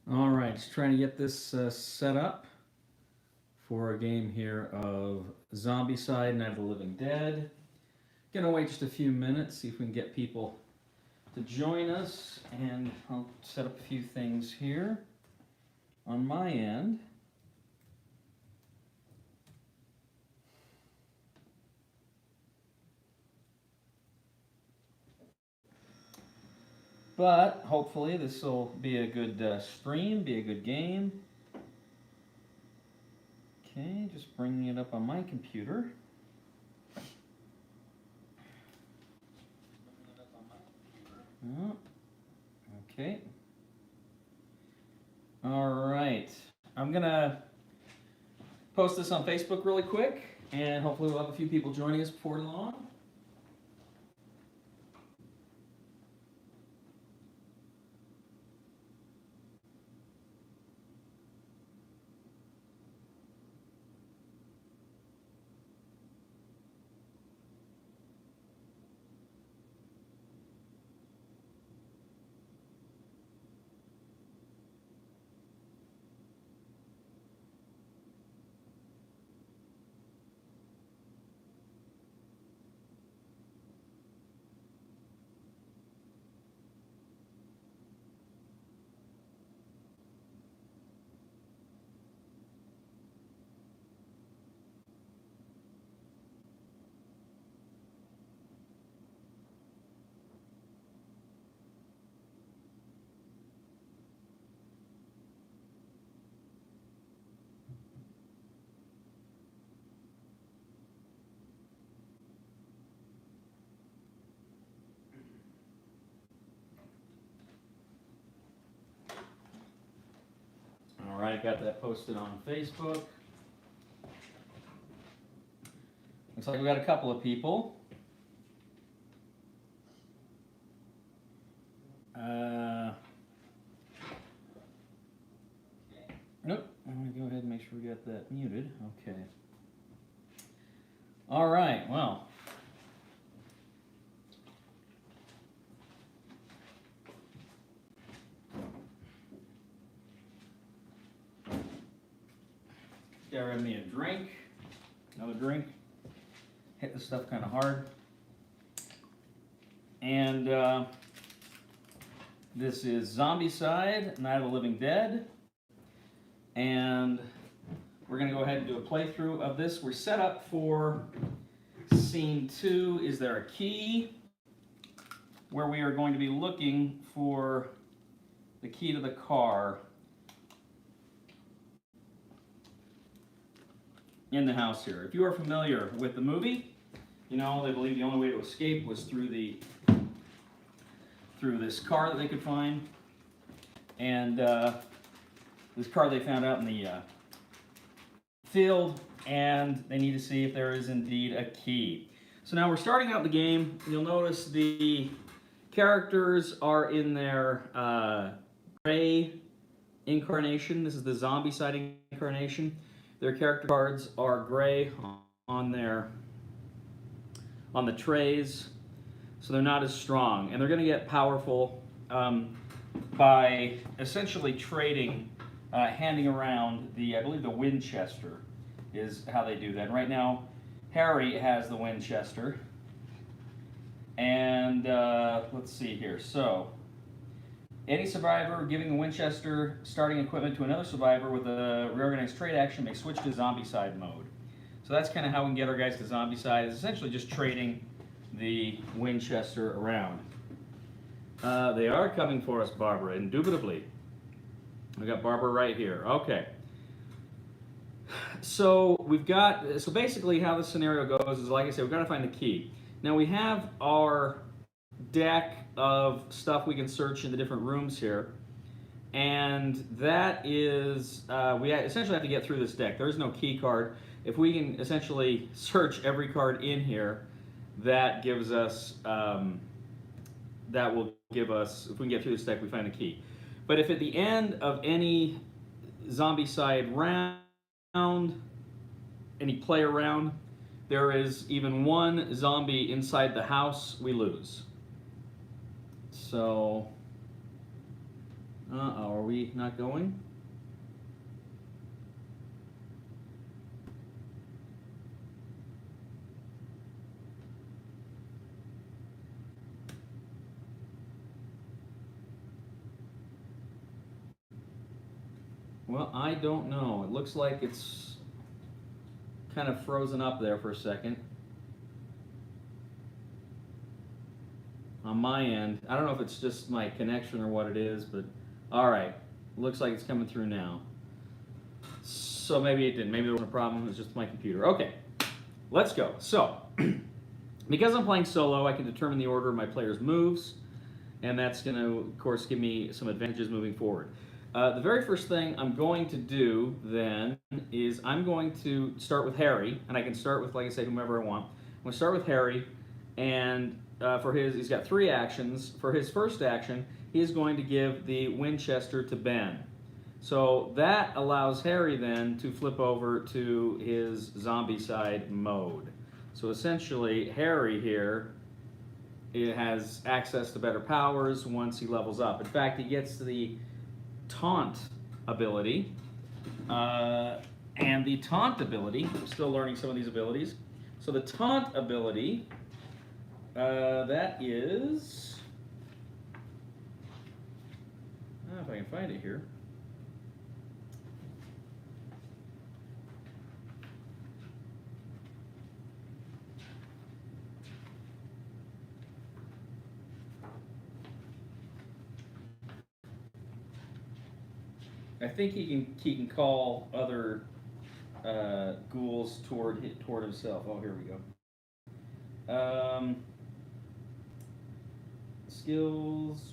All right, just trying to get this set up for a game here of Zombicide Night of the Living Dead. Gonna wait just a few minutes, see if we can get people to join us, and I'll set up a few things here on my end. But hopefully this will be a good stream, be a good game. Okay, just bringing it up on my computer. Oh, okay. All right. I'm gonna post this on Facebook really quick, and hopefully we'll have a few people joining us before long. All right, got that posted on Facebook. Looks like we got a couple of people. Nope. I'm going to go ahead and make sure we got that muted. Okay. All right, well. Grab me a drink. Another drink. Hit this stuff kind of hard. And this is Zombicide, Night of the Living Dead. And we're going to go ahead and do a playthrough of this. We're set up for scene 2. Is there a key? Where we are going to be looking for the key to the car in the house here. If you are familiar with the movie, you know they believe the only way to escape was through this car that they could find, and this car they found out in the field, and they need to see if there is indeed a key. So now we're starting out the game. You'll notice the characters are in their gray incarnation. This is the Zombicide incarnation. Their character cards are gray on the trays, so they're not as strong, and they're going to get powerful by essentially trading, handing around I believe the Winchester is how they do that. Right now, Harry has the Winchester, and let's see here. So, any survivor giving the Winchester starting equipment to another survivor with a reorganized trade action may switch to Zombicide mode. So that's kind of how we can get our guys to Zombicide, is essentially just trading the Winchester around. They are coming for us, Barbara, indubitably. We got Barbara right here. Okay. So basically how the scenario goes is, like I said, we've got to find the key. Now we have our deck of stuff we can search in the different rooms here, and that is we essentially have to get through this deck. There is no key card. If we can essentially search every card in here, that gives us that will give us, if we can get through this deck, we find a key. But if at the end of any Zombicide round, any player round, there is even one zombie inside the house, we lose. So Uh-oh, are we not going? Well, I don't know. It looks like it's kind of frozen up there for a second. On my end, I don't know if it's just my connection or what it is, but all right. Looks like it's coming through now. So maybe it didn't. Maybe there wasn't a problem. It was just my computer. Okay, let's go. So, because I'm playing solo, I can determine the order of my players' moves, and that's going to, of course, give me some advantages moving forward. The very first thing I'm going to do then is I'm going to start with Harry, and I can start with, like I said, whomever I want. I'm going to start with Harry, and he's got 3 actions. For his first action, he is going to give the Winchester to Ben. So that allows Harry then to flip over to his Zombicide mode. So essentially, Harry here has access to better powers once he levels up. In fact, he gets the Taunt ability. And the Taunt ability, I'm still learning some of these abilities. So the Taunt ability, that is, I don't know if I can find it here. I think he can call other ghouls toward himself. Oh, here we go. Skills,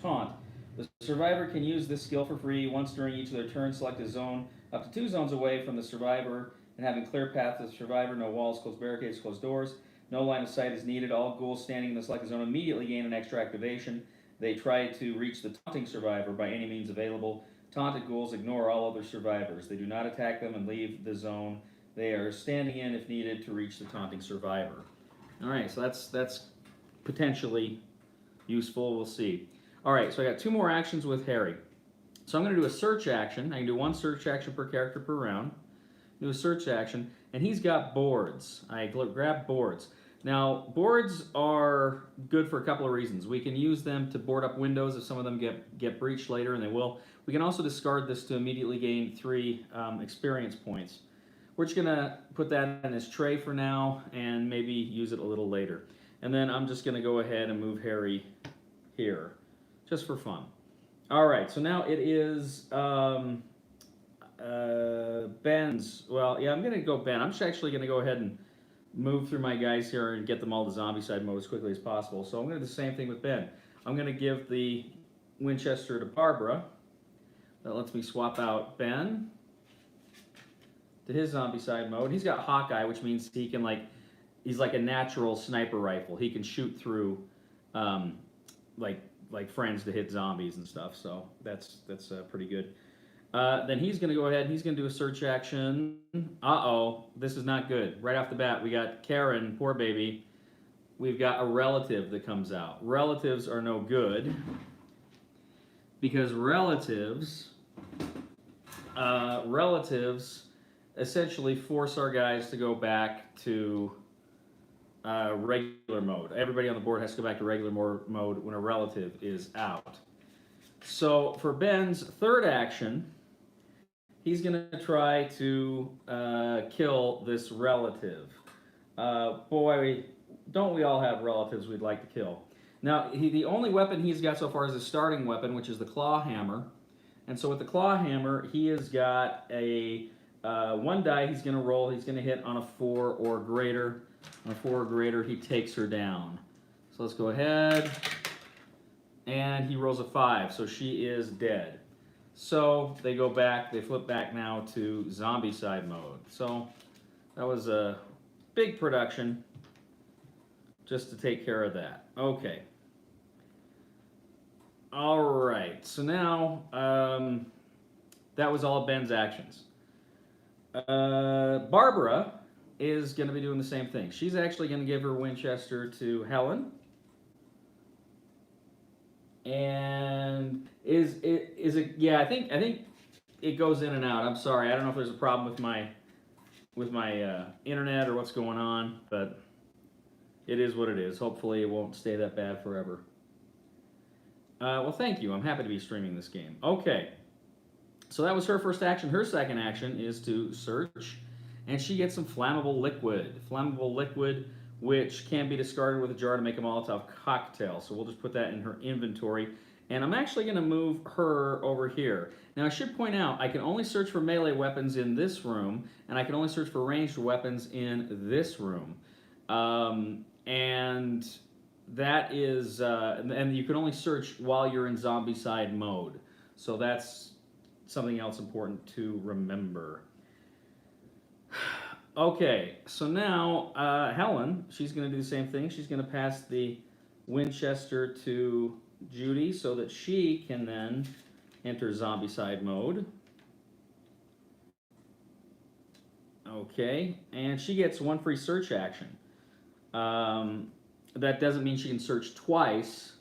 taunt. The survivor can use this skill for free once during each of their turns. Select a zone up to 2 zones away from the survivor and having clear path to the survivor. No walls, closed barricades, closed doors. No line of sight is needed. All ghouls standing in the selected zone immediately gain an extra activation. They try to reach the taunting survivor by any means available. Taunted ghouls ignore all other survivors. They do not attack them and leave the zone. They are standing in if needed to reach the taunting survivor. All right, so that's potentially useful. We'll see. All right, so I got 2 more actions with Harry. So I'm going to do a search action. I can do 1 search action per character per round. Do a search action, and he's got boards. I grab boards. Now, boards are good for a couple of reasons. We can use them to board up windows if some of them get breached later, and they will. We can also discard this to immediately gain 3 experience points. We're just going to put that in his tray for now and maybe use it a little later. And then I'm just going to go ahead and move Harry here, just for fun. All right, so now it is Ben's. Well, yeah, I'm going to go Ben. I'm just actually going to go ahead and move through my guys here and get them all to Zombicide mode as quickly as possible. So I'm going to do the same thing with Ben. I'm going to give the Winchester to Barbara. That lets me swap out Ben to his Zombicide mode. He's got Hawkeye, which means he can he's like a natural sniper rifle. He can shoot through like friends to hit zombies and stuff. So that's pretty good. Then he's going to go ahead and he's going to do a search action. Uh-oh, this is not good. Right off the bat, we got Karen, poor baby. We've got a relative that comes out. Relatives are no good because relatives essentially force our guys to go back to regular mode. Everybody on the board has to go back to regular mode when a relative is out. So for Ben's third action, he's going to try to kill this relative. Boy, don't we all have relatives we'd like to kill. Now, the only weapon he's got so far is his starting weapon, which is the claw hammer. And so with the claw hammer, he has got a 1 die he's going to roll. He's going to hit on a 4 or greater. On a 4 or greater, he takes her down. So let's go ahead. And he rolls a 5, so she is dead. So they go back, they flip back now to Zombicide mode. So that was a big production just to take care of that. Okay. All right, so now that was all of Ben's actions. Barbara is going to be doing the same thing. She's actually going to give her Winchester to Helen. And is it? Yeah, I think it goes in and out. I'm sorry, I don't know if there's a problem with my internet or what's going on, but it is what it is. Hopefully, it won't stay that bad forever. Well, thank you. I'm happy to be streaming this game. Okay, so that was her first action. Her second action is to search, and she gets some flammable liquid. Flammable liquid, which can be discarded with a jar to make a Molotov cocktail. So we'll just put that in her inventory. And I'm actually going to move her over here. Now, I should point out, I can only search for melee weapons in this room, and I can only search for ranged weapons in this room. And that is, and you can only search while you're in Zombicide mode. So that's something else important to remember. Okay, so now Helen, she's going to do the same thing. She's going to pass the Winchester to Judy so that she can then enter Zombicide mode. Okay, and she gets one free search action. That doesn't mean she can search twice,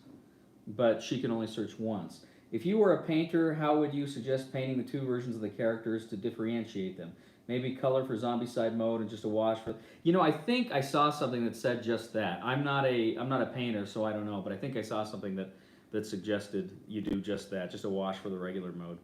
but she can only search once. If you were a painter, how would you suggest painting the two versions of the characters to differentiate them? Maybe color for Zombicide mode and just a wash for... You know, I think I saw something that said just that. I'm not a painter, so I don't know, but I think I saw something that suggested you do just that, just a wash for the regular mode.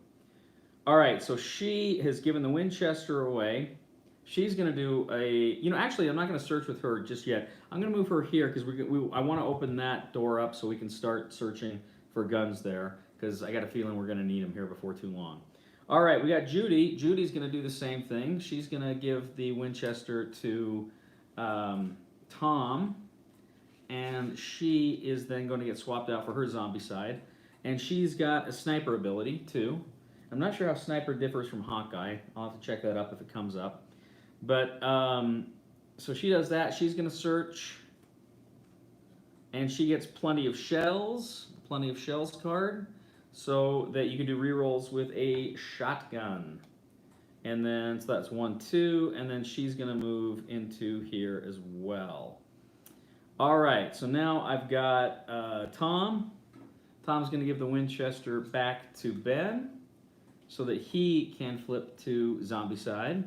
All right, so she has given the Winchester away. She's going to do a... You know, actually, I'm not going to search with her just yet. I'm going to move her here because I want to open that door up so we can start searching for guns there, because I got a feeling we're going to need them here before too long. All right, we got Judy. Judy's going to do the same thing. She's going to give the Winchester to Tom, and she is then going to get swapped out for her Zombicide. And she's got a sniper ability, too. I'm not sure how sniper differs from Hawkeye. I'll have to check that up if it comes up. But, so she does that. She's going to search, and she gets plenty of shells card, so that you can do rerolls with a shotgun. And then, so that's 1, 2, and then she's going to move into here as well. All right, so now I've got Tom. Tom's going to give the Winchester back to Ben so that he can flip to Zombicide.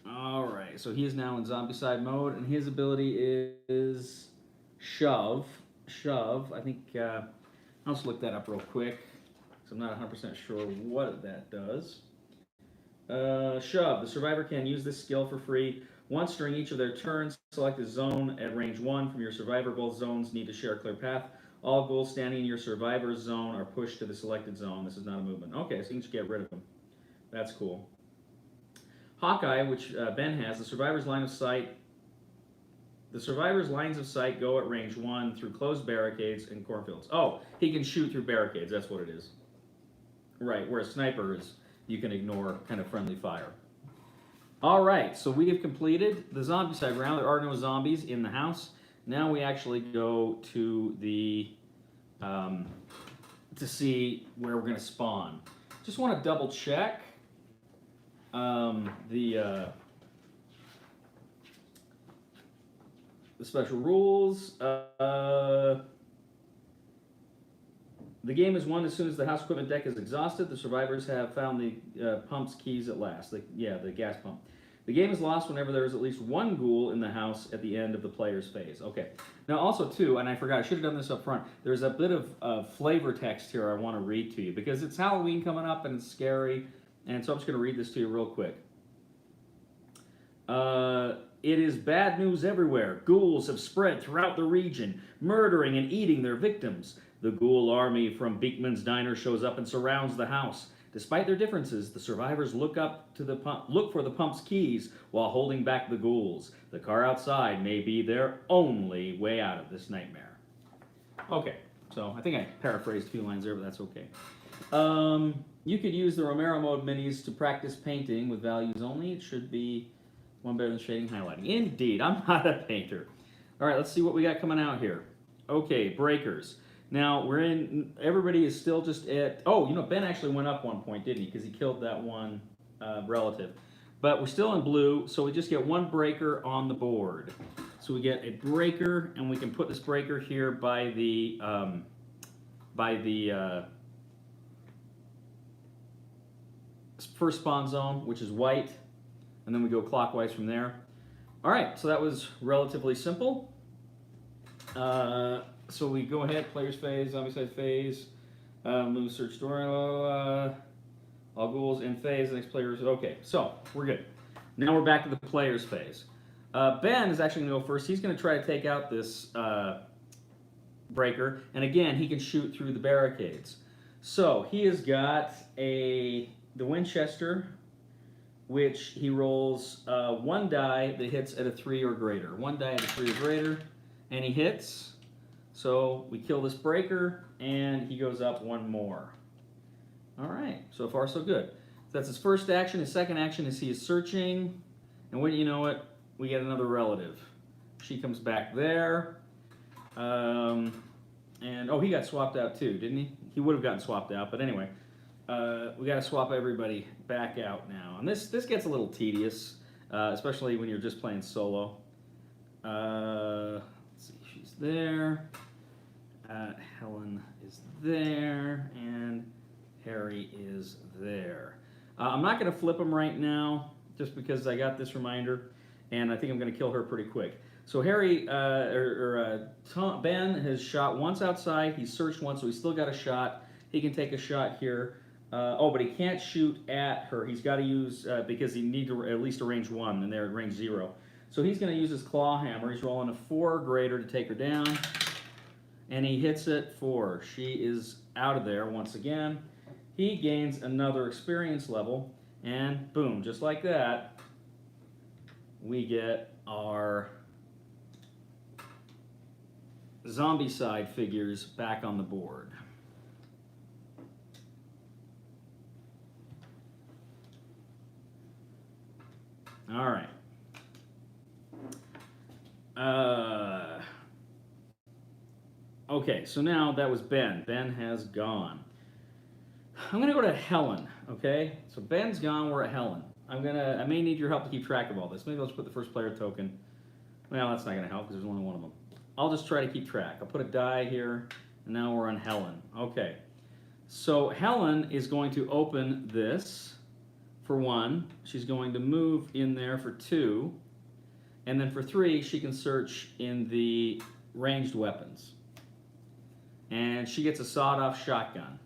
All right, so he is now in Zombicide mode, and his ability is Shove. I think, I'll just look that up real quick, because I'm not 100% sure what that does. Shove. The survivor can use this skill for free once during each of their turns. Select a zone at range 1 from your survivor. Both zones need to share a clear path. All ghouls standing in your survivor's zone are pushed to the selected zone. This is not a movement. Okay, so you can just get rid of them. That's cool. Hawkeye, which Ben has, the survivor's lines of sight go at range 1 through closed barricades and cornfields. Oh, he can shoot through barricades, that's what it is. Right, whereas sniper is, you can ignore kind of friendly fire. All right, so we have completed the Zombicide round. There are no zombies in the house. Now we actually go to the, to see where we're going to spawn. Just want to double check the special rules. The game is won as soon as the house equipment deck is exhausted. The survivors have found the pump's keys at last. The gas pump. The game is lost whenever there is at least one ghoul in the house at the end of the player's phase. Okay. Now also too, and I forgot, I should have done this up front, there's a bit of flavor text here I want to read to you because it's Halloween coming up and it's scary, and so I'm just going to read this to you real quick. It is bad news everywhere. Ghouls have spread throughout the region, murdering and eating their victims. The ghoul army from Beekman's Diner shows up and surrounds the house. Despite their differences, the survivors look for the pump's keys while holding back the ghouls. The car outside may be their only way out of this nightmare. Okay, so I think I paraphrased a few lines there, but that's okay. You could use the Romero mode minis to practice painting with values only. It should be one better than shading, highlighting. Indeed, I'm not a painter. All right, let's see what we got coming out here. Okay, breakers. Now, everybody is still just at, oh, you know, Ben actually went up 1 point, didn't he? Because he killed that one relative. But we're still in blue, so we just get one breaker on the board. So we get a breaker, and we can put this breaker here by the first spawn zone, which is white, and then we go clockwise from there. All right, so that was relatively simple. So we go ahead, players phase, Zombicide phase, move search door, all ghouls in phase, the next players. Okay, so we're good. Now we're back to the players phase. Ben is actually going to go first. He's going to try to take out this breaker, and again, he can shoot through the barricades. So he has got the Winchester, which he rolls one die that hits at a 3 or greater. One die at a 3 or greater, and he hits. So we kill this breaker, and he goes up one more. All right, so far so good. So that's his first action. His second action is he is searching, and when you know it, we get another relative. She comes back there, and oh, he got swapped out too, didn't he? He would have gotten swapped out, but anyway, we got to swap everybody back out now, and this gets a little tedious, especially when you're just playing solo. Let's see, she's there. Helen is there, and Harry is there. I'm not going to flip him right now, just because I got this reminder, and I think I'm going to kill her pretty quick. So Harry, Ben has shot once outside. He's searched once, so he's still got a shot. He can take a shot here. Oh, but he can't shoot at her. He's got to use, because he needs to at least a range 1, and they're at range 0. So he's going to use his claw hammer. He's rolling a 4 or greater to take her down, and he hits it for. She is out of there once again. He gains another experience level, and boom, just like that, we get our Zombicide figures back on the board. All right. Okay, so now that was Ben. Ben has gone. I'm gonna go to Helen. Okay, so Ben's gone. We're at Helen. I may need your help to keep track of all this. Maybe I'll just put the first player token. Well, that's not gonna help because there's only one of them. I'll just try to keep track. I'll put a die here, and now we're on Helen. Okay, so Helen is going to open this for 1. She's going to move in there for 2, and then for 3, she can search in the ranged weapons. And she gets a sawed-off shotgun.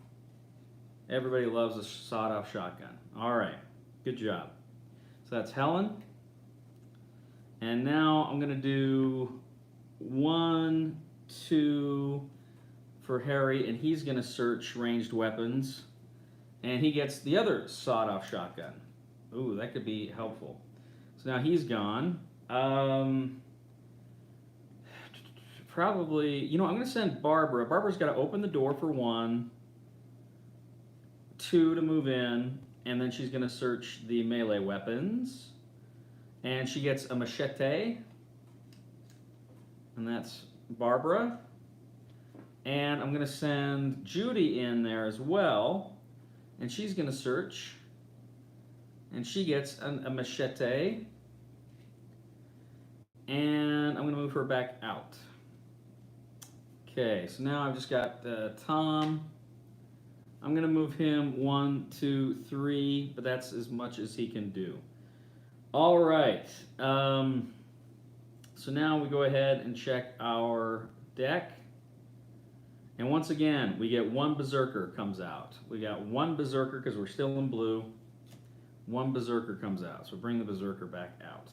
Everybody loves a sawed-off shotgun. All right, good job. So that's Helen. And now I'm going to do 1, 2 for Harry, and he's going to search ranged weapons. And he gets the other sawed-off shotgun. Ooh, that could be helpful. So now he's gone. Probably, you know, I'm going to send Barbara. Barbara's got to open the door for 1, 2 to move in, and then she's going to search the melee weapons. And she gets a machete. And that's Barbara. And I'm going to send Judy in there as well. And she's going to search. And she gets a machete. And I'm going to move her back out. Okay, so now I've just got Tom. I'm going to move him 1, 2, 3, but that's as much as he can do. All right. So now we go ahead and check our deck. And once again, we get 1 Berserker comes out. We got 1 Berserker because we're still in blue. 1 Berserker comes out. So bring the Berserker back out.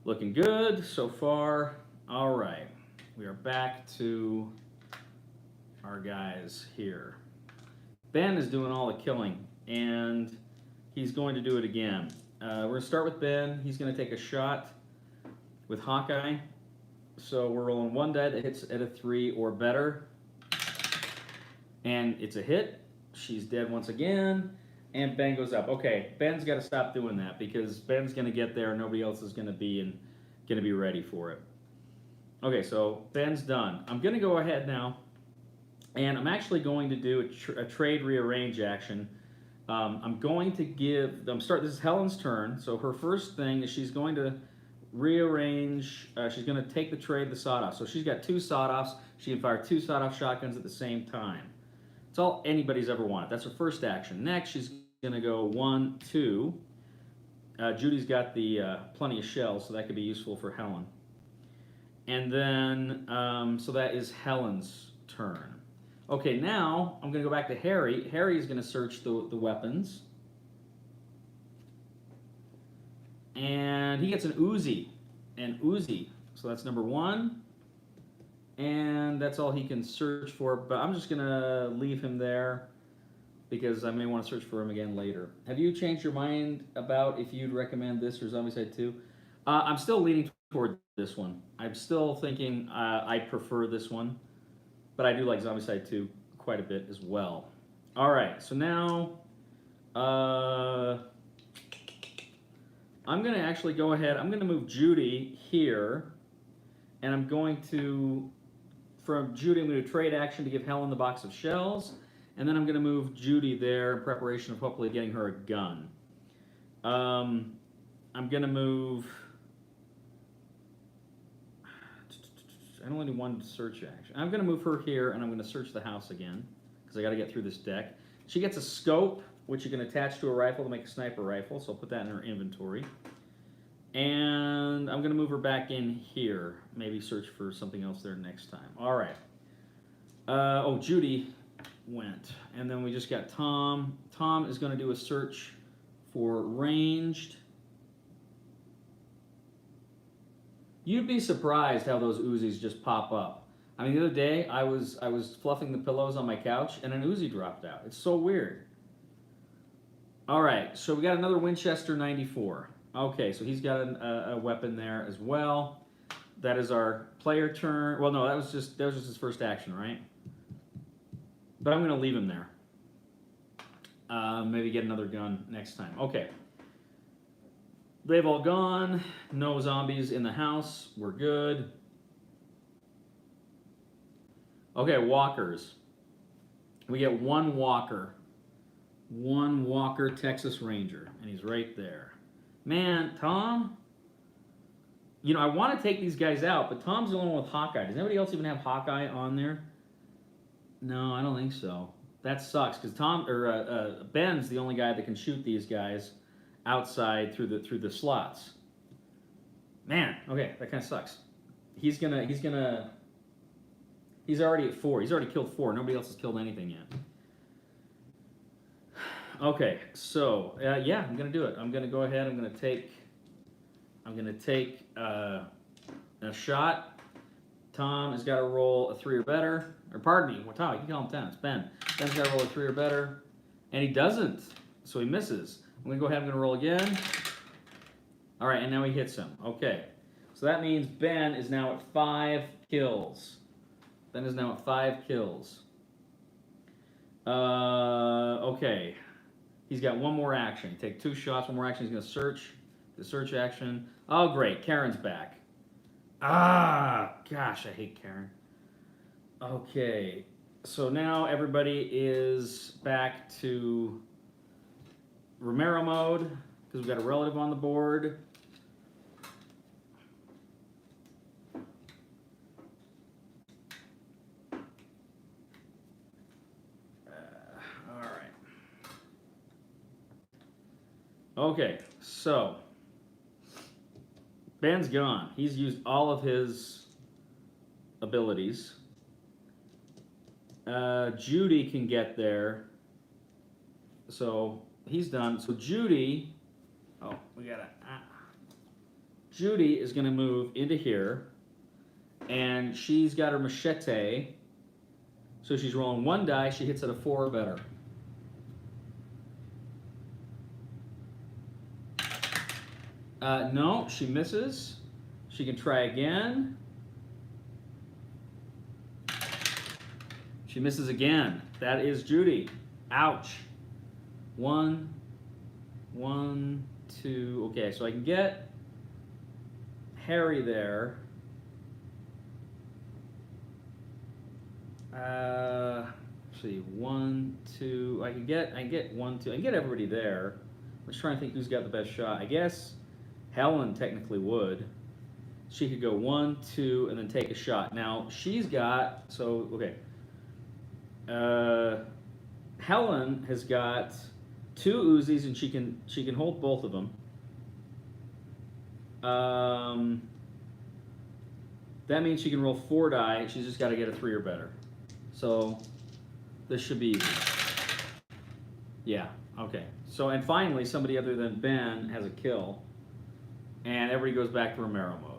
Looking good so far. All right. We are back to our guys here. Ben is doing all the killing, and he's going to do it again. We're going to start with Ben. He's going to take a shot with Hawkeye. So we're rolling 1 die that hits at a 3 or better. And it's a hit. She's dead once again. And Ben goes up. Okay, Ben's got to stop doing that because Ben's going to get there and nobody else is going to be ready for it. Okay, so Ben's done. I'm going to go ahead now, and I'm actually going to do a trade rearrange action. I'm going to this is Helen's turn, so her first thing is she's going to rearrange. She's going to take the tray of the sawed-off. So she's got 2 sawed-offs. She can fire 2 sawed-off shotguns at the same time. It's all anybody's ever wanted. That's her first action. Next, she's going to go 1, 2. Judy's got the plenty of shells, so that could be useful for Helen. And then, so that is Helen's turn. Okay, now I'm going to go back to Harry. Harry is going to search the weapons. And he gets an Uzi. So that's number 1. And that's all he can search for. But I'm just going to leave him there because I may want to search for him again later. Have you changed your mind about if you'd recommend this or Zombicide 2? I'm still leaning toward this one. I'm still thinking I prefer this one. But I do like Zombicide 2 quite a bit as well. All right, so now I'm going to actually go ahead. I'm going to move Judy here. And I'm going to, from Judy, I'm going to trade action to give Helen the box of shells. And then I'm going to move Judy there in preparation of hopefully getting her a gun. I'm going to move... I only need 1 search action. I'm going to move her here, and I'm going to search the house again, because I got to get through this deck. She gets a scope, which you can attach to a rifle to make a sniper rifle, so I'll put that in her inventory. And I'm going to move her back in here. Maybe search for something else there next time. All right. Oh, Judy went. And then we just got Tom. Tom is going to do a search for ranged. You'd be surprised how those Uzis just pop up. I mean, the other day, I was fluffing the pillows on my couch, and an Uzi dropped out. It's so weird. All right, so we got another Winchester 94. Okay, so he's got a weapon there as well. That is our player turn. Well, no, that was just his first action, right? But I'm going to leave him there. Maybe get another gun next time. Okay. They've all gone. No zombies in the house. We're good. Okay, walkers. We get 1 walker. 1 walker Texas Ranger. And he's right there. Man, Tom, you know, I want to take these guys out, but Tom's the only one with Hawkeye. Does anybody else even have Hawkeye on there? No, I don't think so. That sucks, because Ben's the only guy that can shoot these guys outside through the slots. Man, okay, that kind of sucks. He's already at 4. He's already killed 4. Nobody else has killed anything yet. Okay, so yeah, I'm gonna do it. I'm gonna go ahead. I'm gonna take a shot. Tom has got to roll a 3 or better. Or pardon me, Tom, you can call him 10. It's Ben. Ben's got to roll a 3 or better, and he doesn't, so he misses. I'm gonna go ahead. I'm gonna roll again. All right, and now he hits him. Okay, so that means Ben is now at 5 kills. Ben is now at 5 kills. Okay. He's got 1 more action. Take 2 shots, 1 more action. He's going to search. The search action. Oh, great. Karen's back. Ah, gosh, I hate Karen. Okay. So now everybody is back to Romero mode because we've got a relative on the board. Okay, so Ben's gone. He's used all of his abilities. Judy can get there. So he's done. So Judy, Judy is going to move into here, and she's got her machete. So she's rolling 1 die. She hits at a 4 or better. No, she misses. She can try again. She misses again. That is Judy. Ouch. 1, 2. Okay, so I can get Harry there. Let's see, 1, 2. I can get 1, 2. I can get everybody there. I'm just trying to think who's got the best shot. I guess Helen technically would. she could go 1, 2, and then take a shot. Now she's got okay. Helen has got 2 Uzis, and she can hold both of them. That means she can roll 4 die. She's just got to get a 3 or better. So this should be easy. Yeah. Okay. So and finally, somebody other than Ben has a kill, and everybody goes back to Romero mode.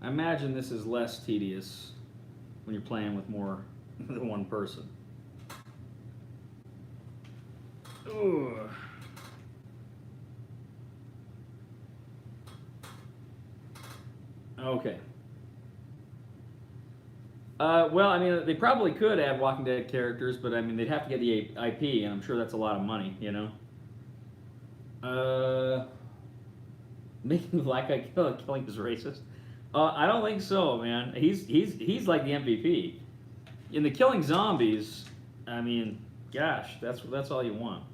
I imagine this is less tedious when you're playing with more than one person. Ugh. Okay. Well, I mean, they probably could add Walking Dead characters, but I mean, they'd have to get the IP, and I'm sure that's a lot of money, you know? Making the black guy killing is racist. I don't think so, man. He's like the MVP. In the killing zombies, I mean, gosh, that's all you want.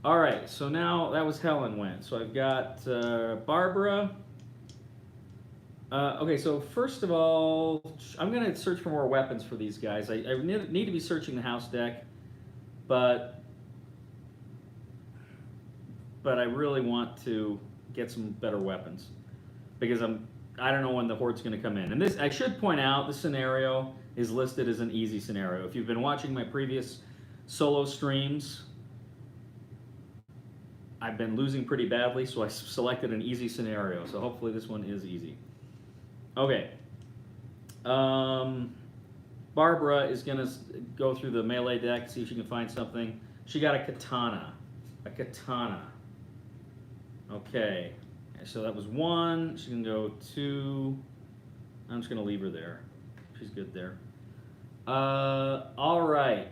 All right, so now that was Helen went. So I've got Barbara. Okay, so first of all, I'm going to search for more weapons for these guys. I need to be searching the house deck, but I really want to get some better weapons because I don't know when the horde's going to come in. And this, I should point out, this scenario is listed as an easy scenario. If you've been watching my previous solo streams, I've been losing pretty badly, so I selected an easy scenario. So hopefully this one is easy. Okay. Barbara is going to go through the melee deck, see if she can find something. She got a katana. A katana. Okay. So that was 1. She can go 2. I'm just going to leave her there. She's good there. All right.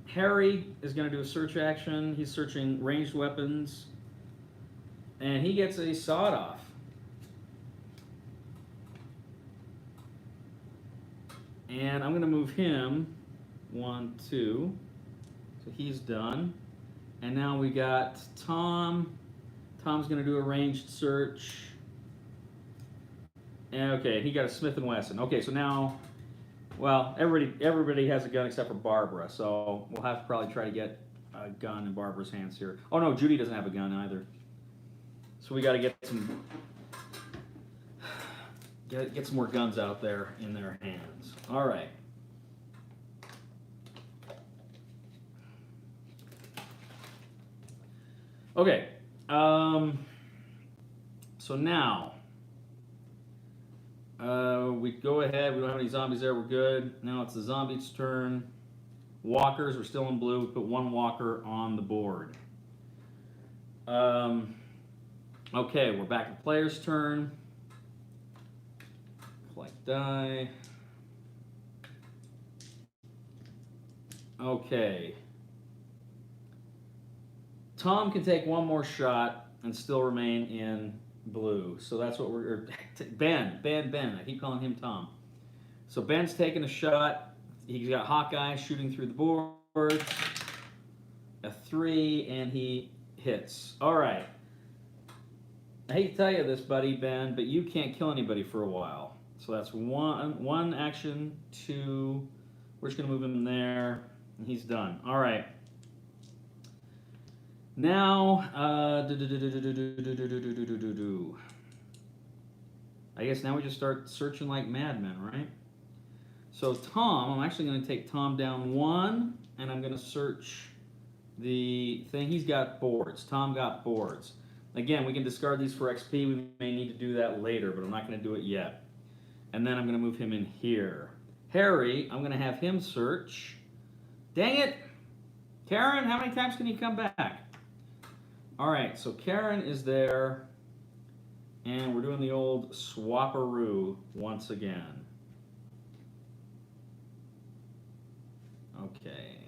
Harry is going to do a search action. He's searching ranged weapons. And he gets a sawed-off. And I'm going to move him 1, 2. So he's done. And now we got Tom. Tom's going to do a ranged search. And okay, he got a Smith & Wesson. Okay, so now, well, everybody has a gun except for Barbara. So we'll have to probably try to get a gun in Barbara's hands here. Oh no, Judy doesn't have a gun either. So we got to get some more guns out there in their hands. All right. Okay. So now we go ahead. We don't have any zombies there. We're good. Now it's the zombies' turn. Walkers. We're still in blue. We put 1 walker on the board. Okay, we're back to player's turn. Collect die. Okay. Tom can take 1 more shot and still remain in blue. So that's what we're... Ben. I keep calling him Tom. So Ben's taking a shot. He's got Hawkeye shooting through the board. A 3, and he hits. All right. I hate to tell you this, buddy, Ben, but you can't kill anybody for a while. So that's one action, 2. We're just going to move him there, and he's done. All right. Now, I guess now we just start searching like madmen, right? So Tom, I'm actually going to take Tom down 1, and I'm going to search the thing. He's got boards. Tom got boards. Again, we can discard these for XP. We may need to do that later, but I'm not going to do it yet. And then I'm going to move him in here. Harry, I'm going to have him search. Dang it! Karen, how many times can you come back? All right, so Karen is there, and we're doing the old swapperoo once again. Okay.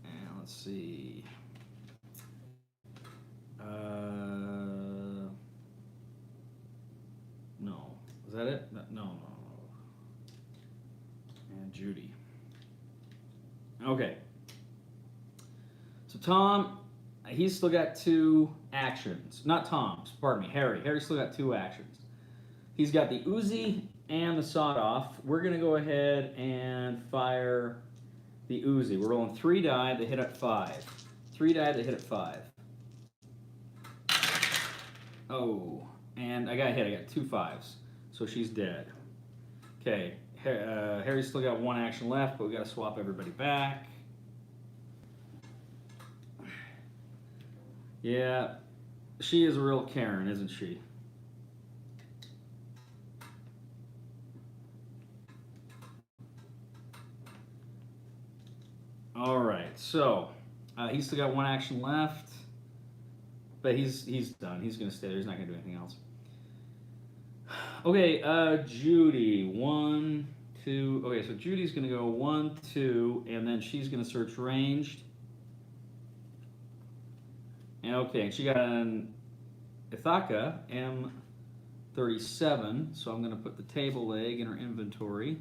And let's see. No. Is that it? No. Judy. Okay. So Tom, he's still got 2 actions. Not Tom, pardon me, Harry. Harry's still got 2 actions. He's got the Uzi and the sawed-off. We're going to go ahead and fire the Uzi. We're rolling 3 die that hit at 5. 3 die that hit at 5. Oh, and I got hit. I got 2 5s. So she's dead. Okay, Harry's still got 1 action left, but we got to swap everybody back. Yeah, she is a real Karen, isn't she? All right, so he's still got 1 action left, but he's done. He's gonna stay there. He's not gonna do anything else. Okay, Judy, 1, 2. Okay, so Judy's gonna go 1, 2, and then she's gonna search ranged. And okay, and she got an Ithaka M37, so I'm gonna put the table leg in her inventory.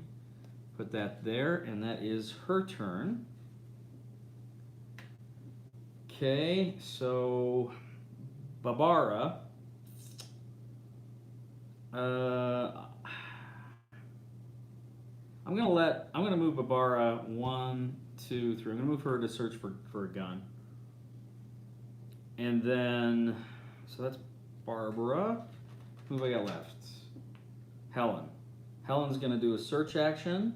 Put that there, and that is her turn. Okay, so Barbara. I'm gonna move Barbara 1, 2, 3. I'm gonna move her to search for a gun. And then, so that's Barbara. Who have I got left? Helen. Helen's gonna do a search action.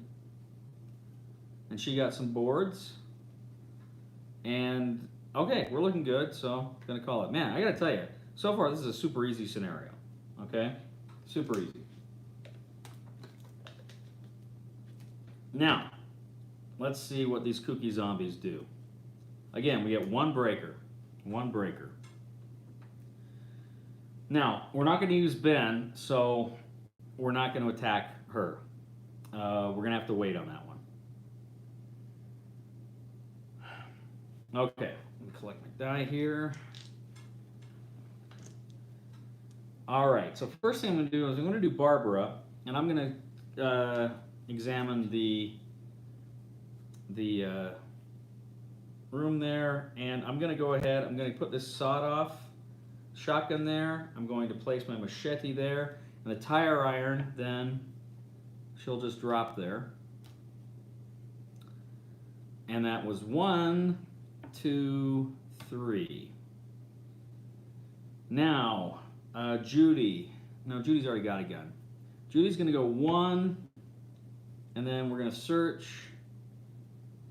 And she got some boards. And okay, we're looking good, so I'm gonna call it. Man, I gotta tell you, so far this is a super easy scenario. Okay? Super easy. Now, let's see what these kooky zombies do. Again, we get 1 breaker. 1 breaker. Now, we're not going to use Ben, so we're not going to attack her. We're going to have to wait on that one. Okay, let me collect my die here. All right, so first thing I'm going to do is I'm going to do Barbara, and I'm going to examine the room there, and I'm going to go ahead, I'm going to put this sawed-off shotgun there, I'm going to place my machete there, and the tire iron, then she'll just drop there. And that was 1, 2, 3. Now, Judy. No, Judy's already got a gun. Judy's going to go 1, and then we're going to search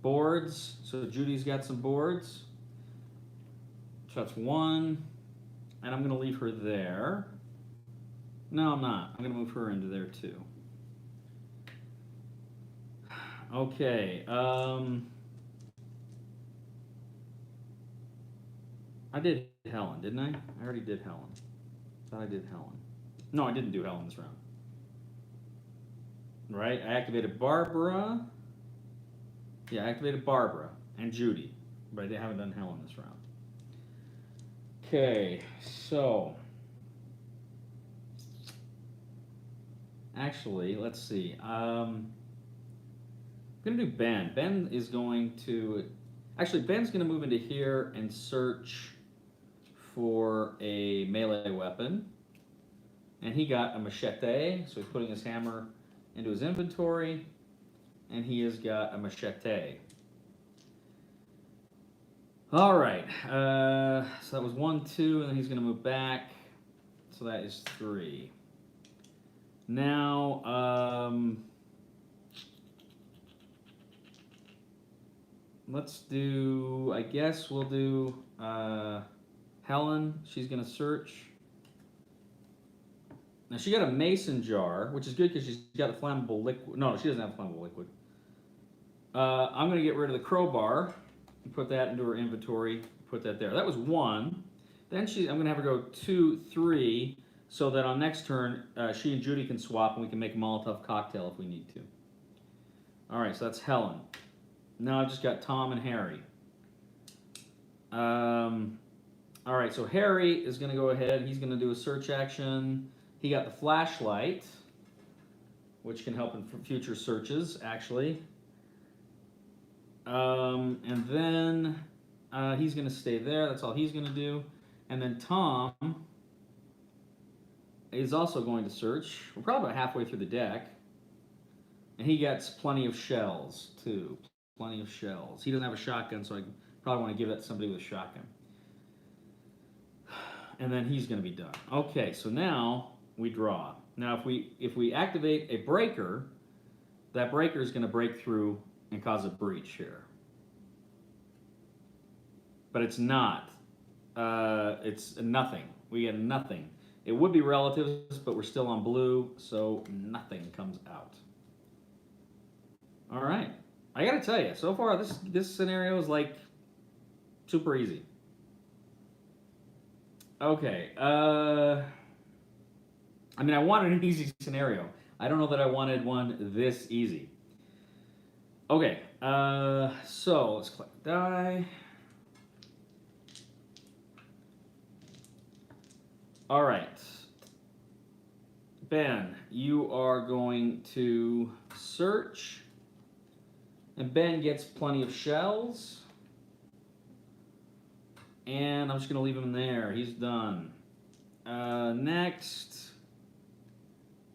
boards. So Judy's got some boards. So that's 1, and I'm going to leave her there. No, I'm not. I'm going to move her into there too. Okay. I did Helen, didn't I? I already did Helen. Thought I did Helen. No, I didn't do Helen this round. Right? I activated Barbara. Yeah, I activated Barbara and Judy, but I haven't done Helen this round. Okay, so actually, let's see. I'm gonna do Ben. Ben is going to Ben's gonna move into here and search for a melee weapon, and he got a machete, so he's putting his hammer into his inventory, and he has got a machete. All right, so that was 1, 2, and then he's going to move back, so that is 3. Now, let's do, I guess we'll do Helen. She's going to search. Now, she got a mason jar, which is good because she's got a flammable liquid. No, she doesn't have flammable liquid. I'm going to get rid of the crowbar and put that into her inventory. Put that there. That was 1. Then I'm going to have her go 2, 3, so that on next turn, she and Judy can swap and we can make a Molotov cocktail if we need to. All right, so that's Helen. Now I've just got Tom and Harry. All right, so Harry is going to go ahead. He's going to do a search action. He got the flashlight, which can help in future searches, actually. And then he's going to stay there. That's all he's going to do. And then Tom is also going to search. We're probably about halfway through the deck. And he gets plenty of shells, too. Plenty of shells. He doesn't have a shotgun, so I probably want to give that to somebody with a shotgun. And then he's going to be done. Okay, so now we draw. Now, if we activate a breaker, that breaker is going to break through and cause a breach here. But it's not. It's nothing. We get nothing. It would be relatives, but we're still on blue, so nothing comes out. All right. I got to tell you, so far this scenario is like super easy. Okay. I mean, I wanted an easy scenario. I don't know that I wanted one this easy. Okay. So let's collect die. All right. Ben, you are going to search. And Ben gets plenty of shells. And I'm just going to leave him there. He's done. Next.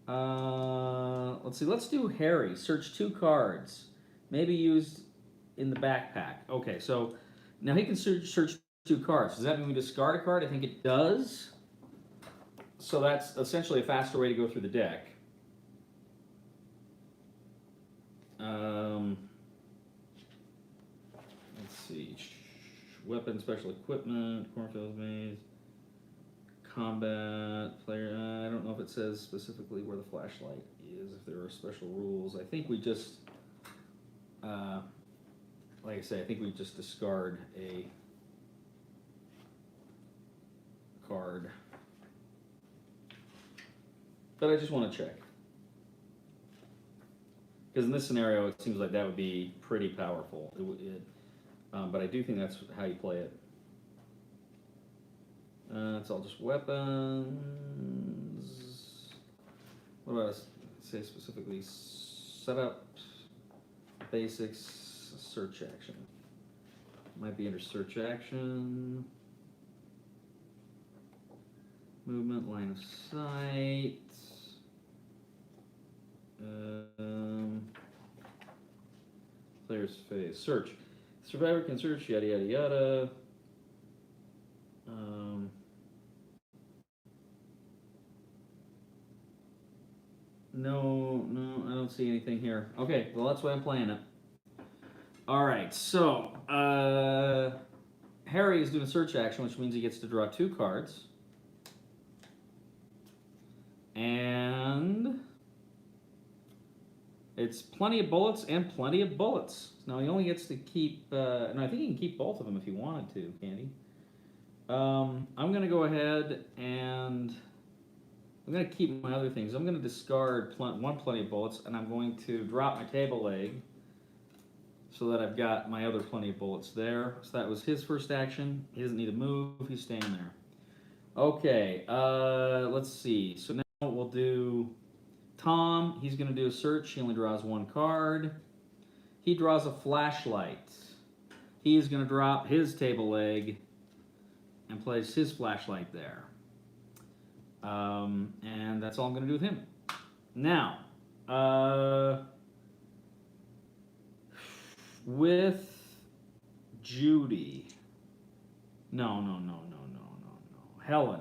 Let's see. Let's do Harry. Search 2 cards. Maybe used in the backpack. Okay, so now he can search 2 cards. Does that mean we discard a card? I think it does. So that's essentially a faster way to go through the deck. Let's see. Weapon, special equipment, cornfields maze, combat, player. I don't know if it says specifically where the flashlight is, if there are special rules. I think we just, like I say, I think we just discard a card. But I just want to check. Because in this scenario, it seems like that would be pretty powerful. But I do think that's how you play it. It's all just weapons. What about say specifically? Setup, basics, search action. Might be under search action. Movement, line of sight. Player's phase. Search. Survivor can search, yada yada yada. No, I don't see anything here. Okay, well that's why I'm playing it. All right, so Harry is doing a search action, which means he gets to draw 2 cards. And it's plenty of bullets and plenty of bullets. Now he only gets to keep, no, I think he can keep both of them if he wanted to, Candy. I'm going to go ahead and I'm going to keep my other things. I'm going to discard plenty of bullets, and I'm going to drop my table leg so that I've got my other plenty of bullets there. So that was his first action. He doesn't need to move. He's staying there. Okay, let's see. So now we'll do Tom. He's going to do a search. He only draws 1 card. He draws a flashlight. He's going to drop his table leg and place his flashlight there. And that's all I'm going to do with him. Now, with Judy. No. Helen.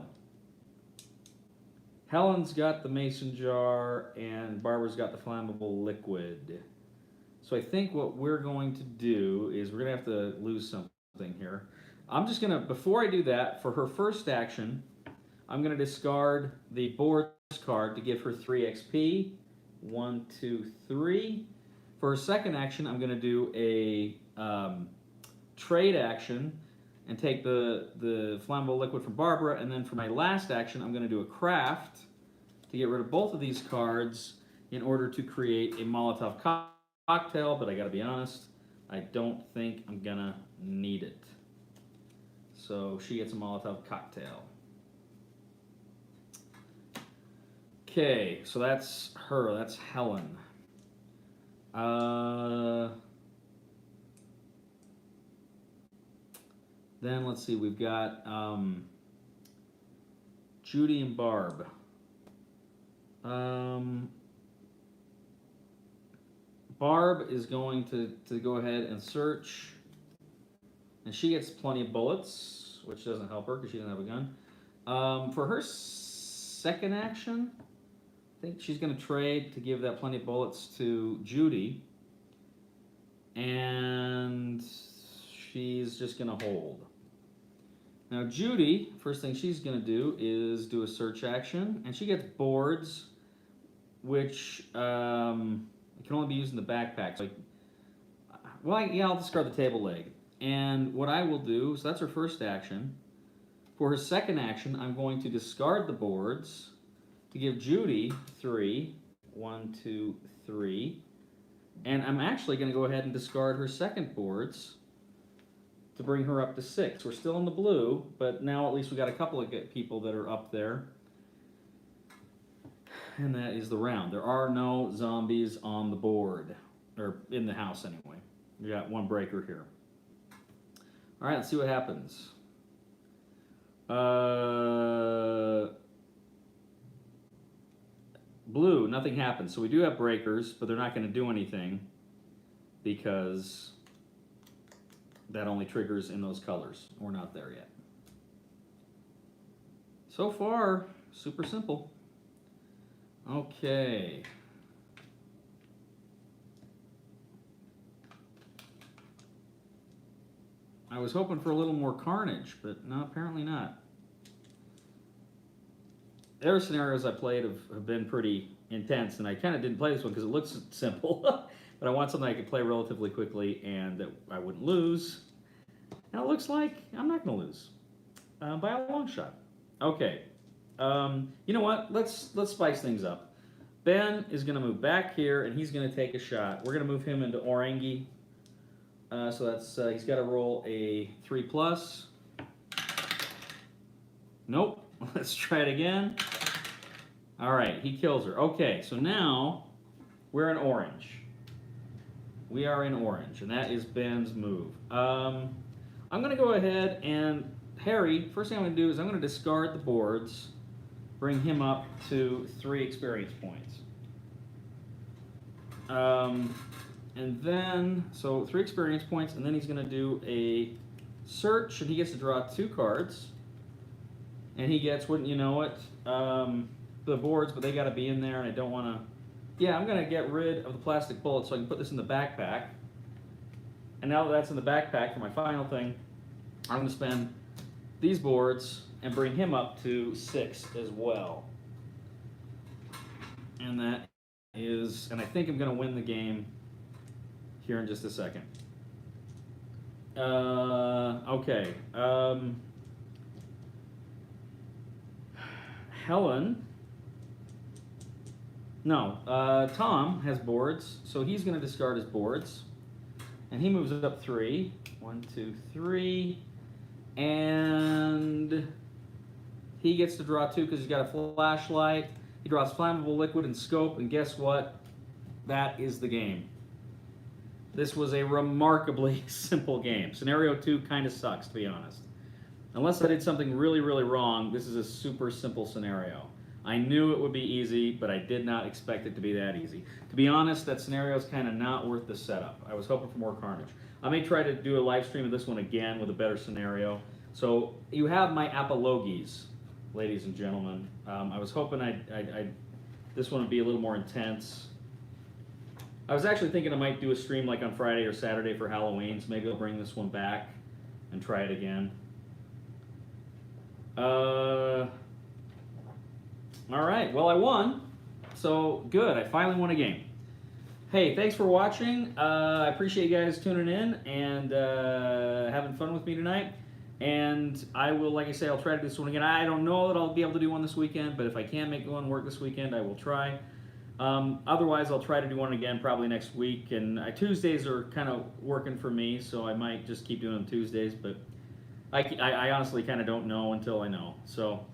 Helen's got the mason jar, and Barbara's got the flammable liquid. So I think what we're going to do is we're going to have to lose something here. I'm just going to, before I do that, for her first action, I'm going to discard the board card to give her 3 XP. 1, 2, 3. For her second action, I'm going to do a trade action and take the flammable liquid from Barbara, and then for my last action, I'm going to do a craft to get rid of both of these cards in order to create a Molotov cocktail, but I gotta be honest, I don't think I'm gonna need it. So she gets a Molotov cocktail. Okay, so that's her, that's Helen. Then let's see, we've got Judy and Barb. Barb is going to go ahead and search, and she gets plenty of bullets, which doesn't help her because she doesn't have a gun. For her second action, I think she's going to trade to give that plenty of bullets to Judy, and she's just going to hold. Now Judy, first thing she's going to do is do a search action, and she gets boards, which can only be used in the backpack. So I'll discard the table leg. And what I will do, so that's her first action. For her second action, I'm going to discard the boards to give Judy 3. 1, 2, 3. And I'm actually going to go ahead and discard her second boards to bring her up to 6. We're still in the blue, but now at least we got a couple of people that are up there. And that is the round. There are no zombies on the board, or in the house anyway. We got one breaker here. All right, let's see what happens. Blue, nothing happens. So we do have breakers, but they're not going to do anything because that only triggers in those colors. We're not there yet. So far, super simple. Okay. I was hoping for a little more carnage, but no, apparently not. The other scenarios I played have been pretty intense, and I kind of didn't play this one because it looks simple, but I want something I could play relatively quickly and that I wouldn't lose. And it looks like I'm not going to lose by a long shot. Okay. You know what? Let's spice things up. Ben is going to move back here, and he's going to take a shot. We're going to move him into Orangi. So that's he's got to roll a 3+. Nope. Let's try it again. All right, he kills her. Okay, so now we're in orange. We are in orange, and that is Ben's move. I'm going to go ahead and Harry, first thing I'm going to do is I'm going to discard the boards, bring him up to 3 experience points. And then, so 3 experience points, and then he's going to do a search, and he gets to draw 2 cards. And he gets, wouldn't you know it, the boards, but they got to be in there, and I don't want to... Yeah, I'm going to get rid of the plastic bullets so I can put this in the backpack. And now that that's in the backpack for my final thing, I'm going to spend these boards and bring him up to 6 as well. And that is... And I think I'm going to win the game here in just a second. Okay. Helen. No, Tom has boards, so he's going to discard his boards. And he moves up 3. 1, 2, 3. And he gets to draw 2 because he's got a flashlight. He draws flammable liquid and scope, and guess what? That is the game. This was a remarkably simple game. Scenario 2 kind of sucks, to be honest. Unless I did something really, really wrong, this is a super simple scenario. I knew it would be easy, but I did not expect it to be that easy. To be honest, that scenario is kind of not worth the setup. I was hoping for more carnage. I may try to do a live stream of this one again with a better scenario. So you have my apologies, ladies and gentlemen. I was hoping this one would be a little more intense. I was actually thinking I might do a stream like on Friday or Saturday for Halloween, so maybe I'll bring this one back and try it again. All right, well, I won, so good. I finally won a game. Hey, thanks for watching. I appreciate you guys tuning in and having fun with me tonight. And I will, like I say, I'll try to do this one again. I don't know that I'll be able to do one this weekend, but if I can't make one work this weekend, I will try. Otherwise, I'll try to do one again probably next week. And Tuesdays are kind of working for me, so I might just keep doing them Tuesdays. But I honestly kind of don't know until I know. So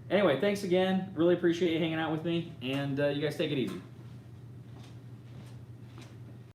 anyway, thanks again. Really appreciate you hanging out with me. And you guys take it easy.